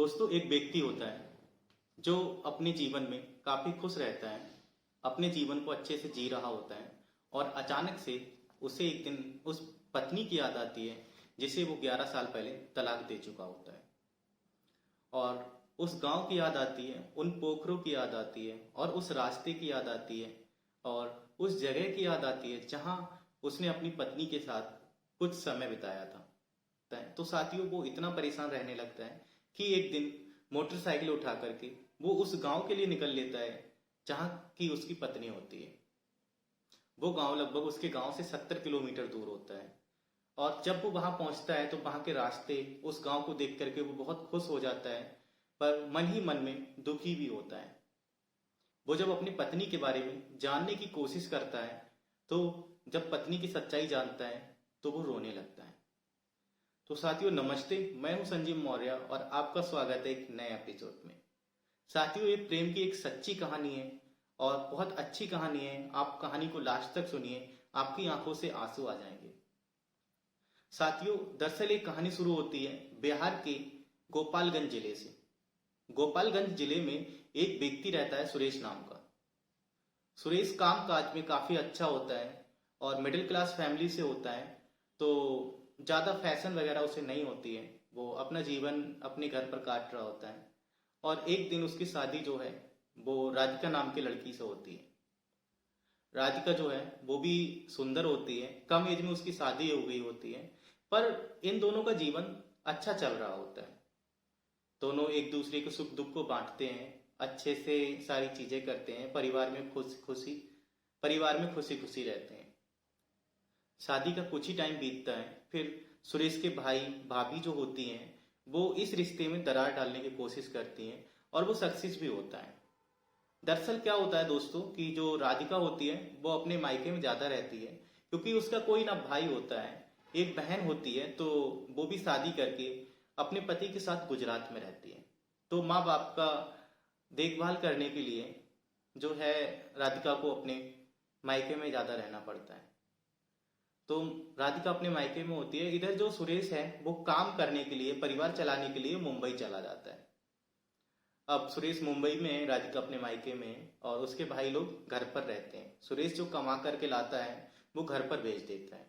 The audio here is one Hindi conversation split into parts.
दोस्तों, एक व्यक्ति होता है जो अपने जीवन में काफी खुश रहता है, अपने जीवन को अच्छे से जी रहा होता है और अचानक से उसे एक दिन उस पत्नी की याद आती है जिसे वो 11 साल पहले तलाक दे चुका होता है। और उस गांव की याद आती है, उन पोखरों की याद आती है और उस रास्ते की याद आती है और उस जगह की याद आती है जहां उसने अपनी पत्नी के साथ कुछ समय बिताया था। तो साथियों, वो इतना परेशान रहने लगता है कि एक दिन मोटरसाइकिल उठा करके वो उस गांव के लिए निकल लेता है जहां की उसकी पत्नी होती है। वो गांव लगभग उसके गांव से 70 किलोमीटर दूर होता है और जब वो वहां पहुंचता है तो वहां के रास्ते उस गांव को देख करके वो बहुत खुश हो जाता है, पर मन ही मन में दुखी भी होता है। वो जब अपनी पत्नी के बारे में जानने की कोशिश करता है तो जब पत्नी की सच्चाई जानता है तो वो रोने लगता है। तो साथियों नमस्ते, मैं हूं संजीव मौर्य और आपका स्वागत है एक नए एपिसोड में। साथियों, ये प्रेम की एक सच्ची कहानी है और बहुत अच्छी कहानी है। आप कहानी को लास्ट तक सुनिए, आपकी आंखों से आंसू आ जाएंगे। साथियों, दरअसल एक कहानी शुरू होती है बिहार के गोपालगंज जिले से। गोपालगंज जिले में एक व्यक्ति रहता है सुरेश नाम का। सुरेश काम काज में काफी अच्छा होता है और मिडिल क्लास फैमिली से होता है, तो ज्यादा फैशन वगैरह उसे नहीं होती है। वो अपना जीवन अपने घर पर काट रहा होता है और एक दिन उसकी शादी जो है वो राधिका नाम की लड़की से होती है। राधिका जो है वो भी सुंदर होती है, कम एज में उसकी शादी हो गई होती है, पर इन दोनों का जीवन अच्छा चल रहा होता है। दोनों एक दूसरे के सुख दुख को बांटते हैं, अच्छे से सारी चीजें करते हैं, परिवार में खुशी खुशी रहते हैं। शादी का कुछ ही टाइम बीतता है, फिर सुरेश के भाई भाभी जो होती हैं वो इस रिश्ते में दरार डालने की कोशिश करती हैं और वो सक्सेस भी होता है। दरअसल क्या होता है दोस्तों कि जो राधिका होती है वो अपने मायके में ज्यादा रहती है क्योंकि उसका कोई ना भाई होता है, एक बहन होती है, तो वो भी शादी करके अपने पति के साथ गुजरात में रहती है। तो माँ बाप का देखभाल करने के लिए जो है राधिका को अपने मायके में ज्यादा रहना पड़ता है। तो राधिका अपने मायके में होती है, इधर जो सुरेश है वो काम करने के लिए, परिवार चलाने के लिए मुंबई चला जाता है। अब सुरेश मुंबई में है, राधिका अपने मायके में है और उसके भाई लोग घर पर रहते हैं। सुरेश जो कमा करके लाता है वो घर पर भेज देता है।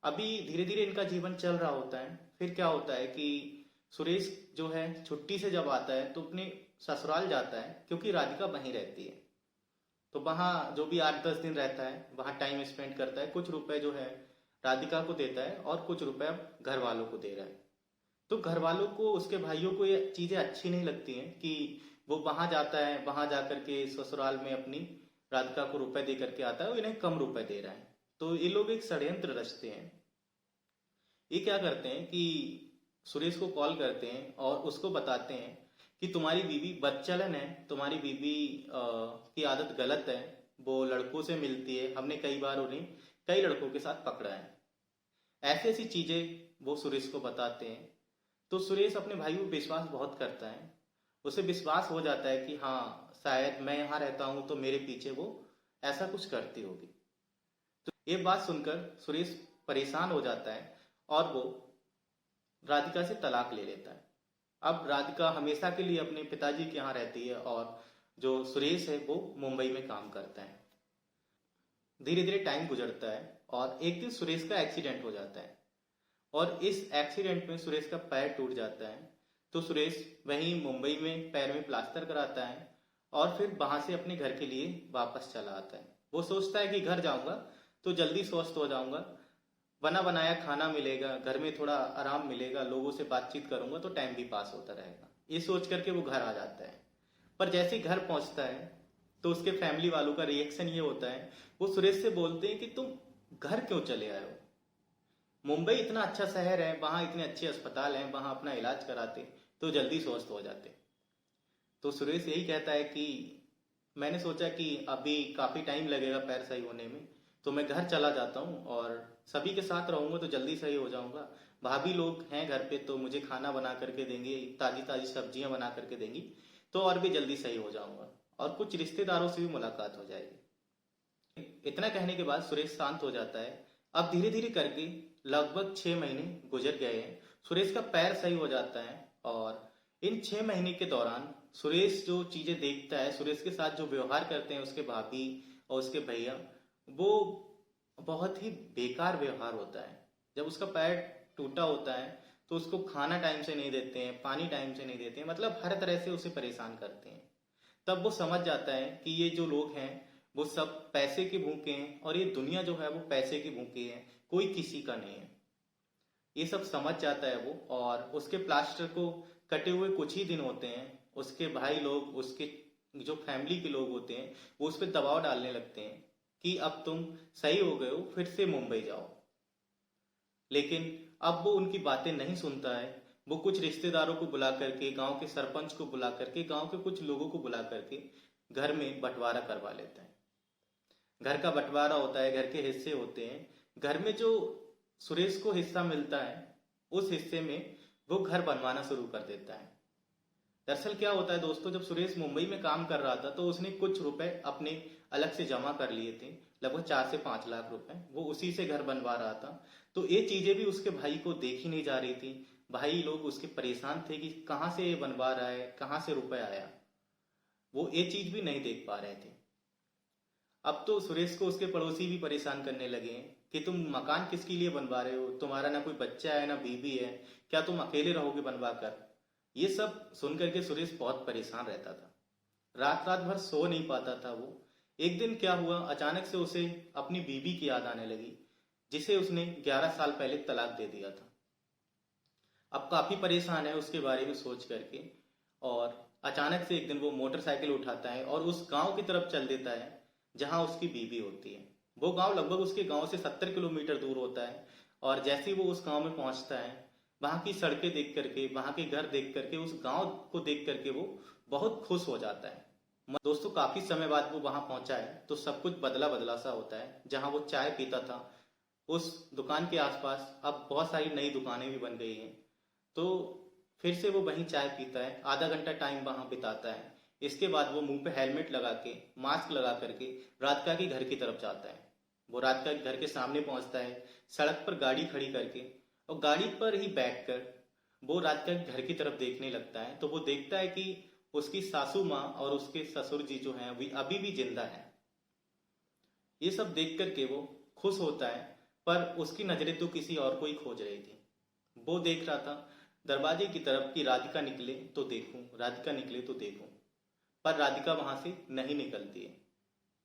अभी धीरे धीरे इनका जीवन चल रहा होता है। फिर क्या होता है कि सुरेश जो है छुट्टी से जब आता है तो अपने ससुराल जाता है क्योंकि राधिका वहीं रहती है। तो वहां जो भी 8-10 दिन रहता है वहां टाइम स्पेंड करता है। कुछ रुपए जो है राधिका को देता है और कुछ रुपए घर वालों को दे रहा है। तो घर वालों को, उसके भाइयों को ये चीजें अच्छी नहीं लगती हैं कि वो वहां जाता है, वहां जाकर के ससुराल में अपनी राधिका को रुपए दे करके आता है और इन्हें कम रुपए दे रहा है। तो ये लोग एक षड्यंत्र रचते हैं। ये क्या करते हैं कि सुरेश को कॉल करते हैं और उसको बताते हैं कि तुम्हारी बीवी बदचलन है, तुम्हारी बीवी की आदत गलत है, वो लड़कों से मिलती है, हमने कई बार उन्हें कई लड़कों के साथ पकड़ा है। ऐसी ऐसी चीजें वो सुरेश को बताते हैं। तो सुरेश अपने भाई को विश्वास बहुत करता है। उसे विश्वास हो जाता है कि हाँ, शायद मैं यहाँ रहता हूँ तो मेरे पीछे वो ऐसा कुछ करती होगी। तो ये बात सुनकर सुरेश परेशान हो जाता है और वो राधिका से तलाक ले लेता है। अब राधिका हमेशा के लिए अपने पिताजी के यहाँ रहती है और जो सुरेश है वो मुंबई में काम करता है। धीरे धीरे टाइम गुजरता है और एक दिन सुरेश का एक्सीडेंट हो जाता है और इस एक्सीडेंट में सुरेश का पैर टूट जाता है। तो सुरेश वहीं मुंबई में पैर में प्लास्टर कराता है और फिर वहां से अपने घर के लिए वापस चला आता है। वो सोचता है कि घर जाऊंगा तो जल्दी स्वस्थ हो जाऊंगा, बना बनाया खाना मिलेगा, घर में थोड़ा आराम मिलेगा, लोगों से बातचीत करूंगा तो टाइम भी पास होता रहेगा। ये सोच करके वो घर आ जाता है। पर जैसे ही घर पहुंचता है तो उसके फैमिली वालों का रिएक्शन ये होता है, वो सुरेश से बोलते हैं कि तुम घर क्यों चले आए हो? मुंबई इतना अच्छा शहर है, वहां इतने अच्छे अस्पताल हैं, वहां अपना इलाज कराते तो जल्दी स्वस्थ हो जाते। तो सुरेश यही कहता है कि मैंने सोचा कि अभी काफी टाइम लगेगा पैर सही होने में, तो मैं घर चला जाता हूँ और सभी के साथ रहूंगा तो जल्दी सही हो जाऊंगा। भाभी लोग हैं घर पे तो मुझे खाना बना करके देंगे, ताजी ताजी सब्जियां बना करके देंगी, तो और भी जल्दी सही हो जाऊंगा और कुछ रिश्तेदारों से भी मुलाकात हो जाएगी। इतना कहने के बाद सुरेश शांत हो जाता है। अब धीरे धीरे करके लगभग 6 महीने गुजर गए हैं। सुरेश का पैर सही हो जाता है और इन 6 महीने के दौरान सुरेश जो चीजें देखता है, सुरेश के साथ जो व्यवहार करते हैं उसके भाभी और उसके भैया, वो बहुत ही बेकार व्यवहार होता है। जब उसका पैर टूटा होता है तो उसको खाना टाइम से नहीं देते हैं, पानी टाइम से नहीं देते हैं, मतलब हर तरह से उसे परेशान करते हैं। तब वो समझ जाता है कि ये जो लोग हैं वो सब पैसे के भूखे हैं और ये दुनिया जो है वो पैसे की भूखी है, कोई किसी का नहीं है। ये सब समझ जाता है वो, और उसके प्लास्टर को कटे हुए कुछ ही दिन होते हैं, उसके भाई लोग, उसके जो फैमिली के लोग होते हैं वो उस पर दबाव डालने लगते हैं कि अब तुम सही हो गए हो, फिर से मुंबई जाओ। लेकिन अब वो उनकी बातें नहीं सुनता है। वो कुछ रिश्तेदारों को बुला करके, गांव के सरपंच को बुला करके, गांव के कुछ लोगों को बुला करके घर में बंटवारा करवा लेता है। घर का बंटवारा होता है, घर के हिस्से होते हैं। घर में जो सुरेश को हिस्सा मिलता है उस हिस्से में वो घर बनवाना शुरू कर देता है। दरअसल क्या होता है दोस्तों, जब सुरेश मुंबई में काम कर रहा था तो उसने कुछ रुपए अपने अलग से जमा कर लिए थे, लगभग 4 से 5 लाख रुपए। वो उसी से घर बनवा रहा था। तो ये चीजें भी उसके भाई को देखी नहीं जा रही थी। भाई लोग उसके परेशान थे कि कहाँ से ये बनवा रहा है, कहाँ से रुपए आया। वो ये चीज भी नहीं देख पा रहे थे। अब तो सुरेश को उसके पड़ोसी भी परेशान करने लगे हैं कि तुम मकान किसके लिए बनवा रहे हो, तुम्हारा ना कोई बच्चा है ना बीवी है, क्या तुम अकेले रहोगे बनवा कर। ये सब सुन करके सुरेश बहुत परेशान रहता था। रात रात भर सो नहीं पाता था वो। एक दिन क्या हुआ, अचानक से उसे अपनी बीवी की याद आने लगी, जिसे उसने 11 साल पहले तलाक दे दिया था। अब काफी परेशान है उसके बारे में सोच करके, और अचानक से एक दिन वो मोटरसाइकिल उठाता है और उस गांव की तरफ चल देता है जहां उसकी बीवी होती है। वो गांव लगभग उसके गांव से 70 किलोमीटर दूर होता है। और जैसे ही वो उस गांव में पहुंचता है, वहां की सड़कें देख करके, वहां के घर देख करके, उस गांव को देख करके वो बहुत खुश हो जाता है। दोस्तों काफी समय बाद वो वहां पहुंचा है तो सब कुछ बदला बदला सा होता है। जहां वो चाय पीता था उस दुकान के आसपास अब बहुत सारी नई दुकानें भी बन गई हैं। तो फिर से वो वहीं चाय पीता है, आधा घंटा टाइम वहां बिताता है। इसके बाद वो मुंह पे हेलमेट लगा के, मास्क लगा करके राधिका के घर की तरफ जाता है। वो राधिका के घर के सामने पहुंचता है, सड़क पर गाड़ी खड़ी करके, और गाड़ी पर ही बैठकर वो राधिका के घर की तरफ देखने लगता है। तो वो देखता है कि उसकी सासू माँ और उसके ससुर जी जो हैं वे अभी भी जिंदा हैं। ये सब देख करके वो खुश होता है, पर उसकी नजरें तो किसी और को ही खोज रही थी। वो देख रहा था दरवाजे की तरफ कि राधिका निकले तो देखूं, राधिका निकले तो देखूं, पर राधिका वहां से नहीं निकलती है।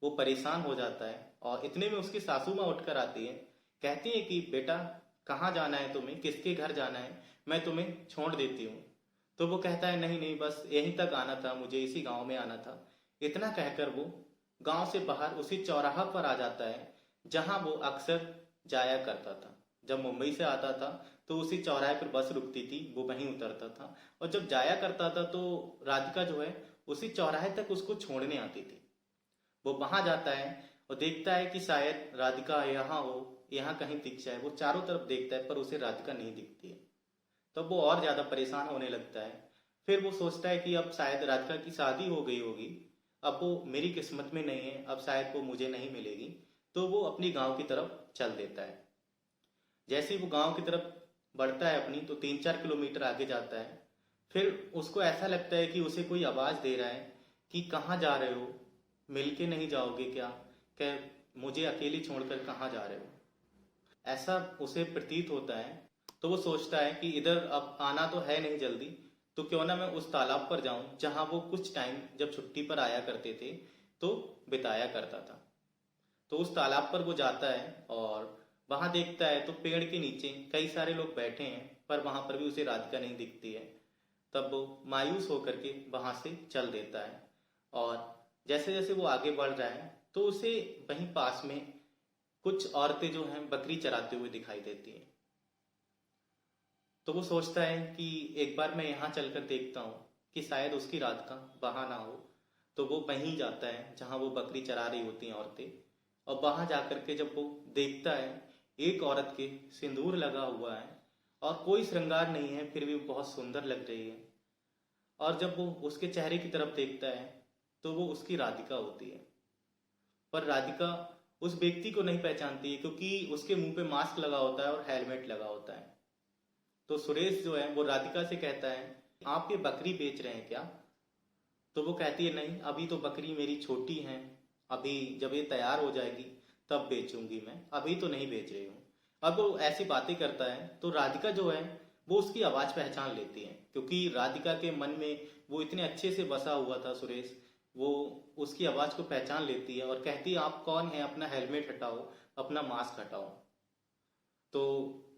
वो परेशान हो जाता है और इतने में उसकी सासू माँ उठकर आती है। कहती है कि बेटा कहाँ जाना है तुम्हें, किसके घर जाना है, मैं तुम्हें छोड़ देती हूँ। तो वो कहता है नहीं नहीं, बस यहीं तक आना था मुझे, इसी गांव में आना था। इतना कहकर वो गांव से बाहर उसी चौराहा पर आ जाता है जहां वो अक्सर जाया करता था। जब मुंबई से आता था तो उसी चौराहे पर बस रुकती थी, वो वहीं उतरता था। और जब जाया करता था तो राधिका जो है उसी चौराहे तक उसको छोड़ने आती थी। वो वहां जाता है और देखता है कि शायद राधिका यहाँ हो, यहाँ कहीं दिख जाए। वो चारों तरफ देखता है पर उसे राधिका नहीं दिखती है। तब वो और ज्यादा परेशान होने लगता है। फिर वो सोचता है कि अब शायद राधिका की शादी हो गई होगी, अब वो मेरी किस्मत में नहीं है, अब शायद वो मुझे नहीं मिलेगी। तो वो अपनी गांव की तरफ चल देता है। जैसे ही वो गांव की तरफ बढ़ता है अपनी, तो 3-4 किलोमीटर आगे जाता है। फिर उसको ऐसा लगता है कि उसे कोई आवाज दे रहा है कि कहाँ जा रहे हो, मिल के नहीं जाओगे क्या, क्या मुझे अकेले छोड़कर कहाँ जा रहे हो, ऐसा उसे प्रतीत होता है। तो वो सोचता है कि इधर अब आना तो है नहीं जल्दी, तो क्यों ना मैं उस तालाब पर जाऊं जहां वो कुछ टाइम जब छुट्टी पर आया करते थे तो बिताया करता था। तो उस तालाब पर वो जाता है और वहां देखता है तो पेड़ के नीचे कई सारे लोग बैठे हैं, पर वहां पर भी उसे राधिका नहीं दिखती है। तब वो मायूस होकर के वहां से चल देता है। और जैसे जैसे वो आगे बढ़ रहा है तो उसे वहीं पास में कुछ औरतें जो हैं बकरी चराते हुए दिखाई देती हैं। तो वो सोचता है कि एक बार मैं यहाँ चलकर देखता हूँ कि शायद उसकी राधिका वहां ना हो। तो वो वहीं जाता है जहां वो बकरी चरा रही होती हैं औरतें। और वहां जाकर के जब वो देखता है, एक औरत के सिंदूर लगा हुआ है और कोई श्रृंगार नहीं है, फिर भी वो बहुत सुंदर लग रही है। और जब वो उसके चेहरे की तरफ देखता है तो वो उसकी राधिका होती है। पर राधिका उस व्यक्ति को नहीं पहचानती है क्योंकि उसके मुंह पे मास्क लगा होता है और हेलमेट लगा होता है। तो सुरेश जो है वो राधिका से कहता है आप ये बकरी बेच रहे हैं क्या? तो वो कहती है नहीं, अभी तो बकरी मेरी छोटी है, अभी जब ये तैयार हो जाएगी तब बेचूंगी मैं, अभी तो नहीं बेच रही हूँ। अब वो ऐसी बातें करता है तो राधिका जो है वो उसकी आवाज पहचान लेती है, क्योंकि राधिका के मन में वो इतने अच्छे से बसा हुआ था सुरेश। वो उसकी आवाज को पहचान लेती है और कहती है आप कौन है, अपना हेलमेट हटाओ, अपना मास्क हटाओ। तो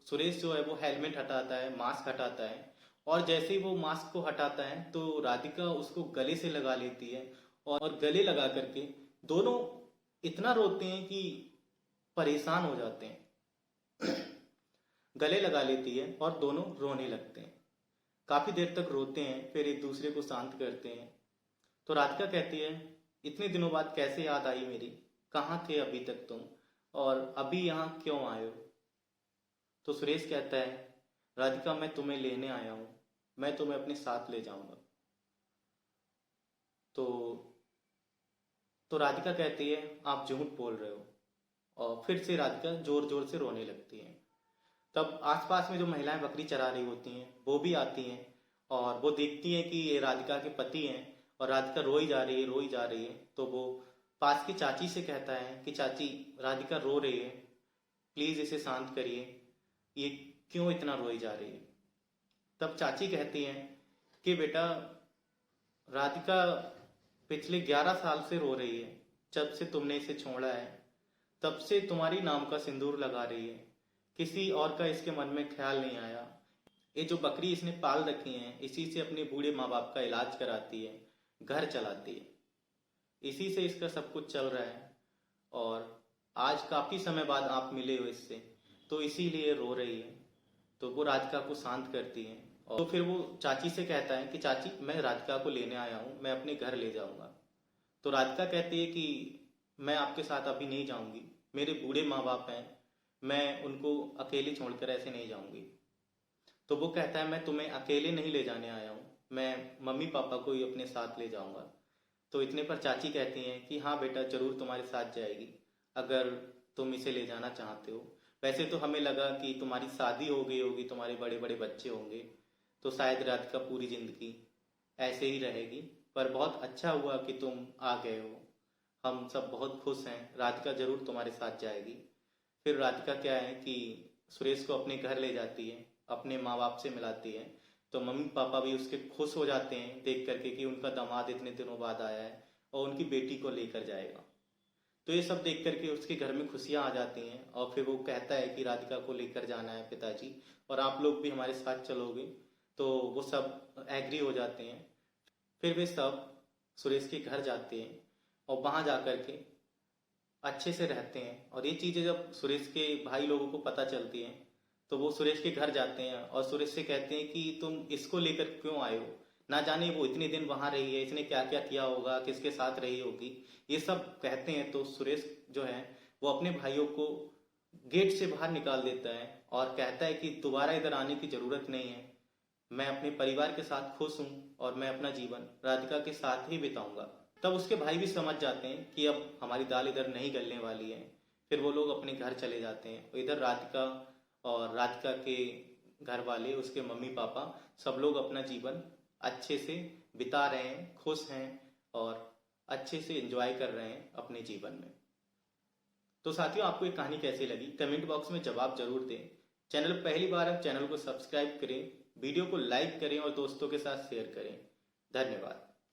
सुरेश जो है वो हेलमेट हटाता है, मास्क हटाता है, और जैसे ही वो मास्क को हटाता है तो राधिका उसको गले से लगा लेती है, और गले लगा करके दोनों इतना रोते हैं कि परेशान हो जाते हैं। गले लगा लेती है और दोनों रोने लगते हैं। काफी देर तक रोते हैं, फिर एक दूसरे को शांत करते हैं। तो राधिका कहती है इतने दिनों बाद कैसे याद आई मेरी, कहाँ थे अभी तक तुम, और अभी यहाँ क्यों आए हो? तो सुरेश कहता है राधिका मैं तुम्हें लेने आया हूं, मैं तुम्हें अपने साथ ले जाऊंगा। तो राधिका कहती है आप झूठ बोल रहे हो, और फिर से राधिका जोर जोर से रोने लगती है। तब आसपास में जो महिलाएं बकरी चरा रही होती हैं वो भी आती हैं, और वो देखती हैं कि ये राधिका के पति हैं, और राधिका रोई जा रही है, रोई जा रही है। तो वो पास की चाची से कहता है कि चाची राधिका रो रही है, प्लीज इसे शांत करिए, ये क्यों इतना रोई जा रही है? तब चाची कहती हैं कि बेटा राधिका पिछले 11 साल से रो रही है, जब से तुमने इसे छोड़ा है तब से तुम्हारी नाम का सिंदूर लगा रही है, किसी और का इसके मन में ख्याल नहीं आया। ये जो बकरी इसने पाल रखी है इसी से अपने बूढ़े माँ बाप का इलाज कराती है, घर चलाती है, इसी से इसका सब कुछ चल रहा है। और आज काफी समय बाद आप मिले हो इससे, तो इसीलिए रो रही है। तो वो राधिका को शांत करती है, और तो फिर वो चाची से कहता है कि चाची मैं राधिका को लेने आया हूँ, मैं अपने घर ले जाऊंगा। तो राधिका कहती है कि मैं आपके साथ अभी नहीं जाऊंगी, मेरे बूढ़े माँ बाप हैं, मैं उनको अकेले छोड़कर ऐसे नहीं जाऊंगी। तो वो कहता है मैं तुम्हें अकेले नहीं ले जाने आया हूँ, मैं मम्मी पापा को ही अपने साथ ले जाऊंगा। तो इतने पर चाची कहती हैं कि हाँ बेटा जरूर तुम्हारे साथ जाएगी, अगर तुम इसे ले जाना चाहते हो। वैसे तो हमें लगा कि तुम्हारी शादी हो गई होगी, तुम्हारे बड़े बड़े बच्चे होंगे, तो शायद राधिका पूरी जिंदगी ऐसे ही रहेगी, पर बहुत अच्छा हुआ कि तुम आ गए हो, हम सब बहुत खुश हैं, राधिका जरूर तुम्हारे साथ जाएगी। फिर राधिका क्या है कि सुरेश को अपने घर ले जाती है, अपने माँ बाप से मिलाती है। तो मम्मी पापा भी उसके खुश हो जाते हैं देख करके कि उनका दामाद इतने दिनों बाद आया है और उनकी बेटी को लेकर जाएगा। तो ये सब देख करके उसके घर में खुशियां आ जाती हैं, और फिर वो कहता है कि राधिका को लेकर जाना है पिताजी, और आप लोग भी हमारे साथ चलोगे। तो वो सब एग्री हो जाते हैं। फिर वे सब सुरेश के घर जाते हैं और वहां जाकर के अच्छे से रहते हैं। और ये चीजें जब सुरेश के भाई लोगों को पता चलती हैं तो वो सुरेश के घर जाते हैं और सुरेश से कहते हैं कि तुम इसको लेकर क्यों आए हो, ना जाने वो इतने दिन वहां रही है, इसने क्या क्या किया होगा, किसके साथ रही होगी, ये सब कहते हैं। तो सुरेश जो है वो अपने भाइयों को गेट से बाहर निकाल देता है और कहता है कि दोबारा इधर आने की जरूरत नहीं है, मैं अपने परिवार के साथ खुश हूँ और मैं अपना जीवन राधिका के साथ ही बिताऊंगा। तब उसके भाई भी समझ जाते हैं कि अब हमारी दाल इधर नहीं गलने वाली है। फिर वो लोग अपने घर चले जाते हैं। इधर राधिका और राधिका के घर वाले, उसके मम्मी पापा, सब लोग अपना जीवन अच्छे से बिता रहे हैं, खुश हैं और अच्छे से एंजॉय कर रहे हैं अपने जीवन में। तो साथियों आपको ये कहानी कैसी लगी कमेंट बॉक्स में जवाब जरूर दें। चैनल पहली बार है, चैनल को सब्सक्राइब करें, वीडियो को लाइक करें और दोस्तों के साथ शेयर करें। धन्यवाद।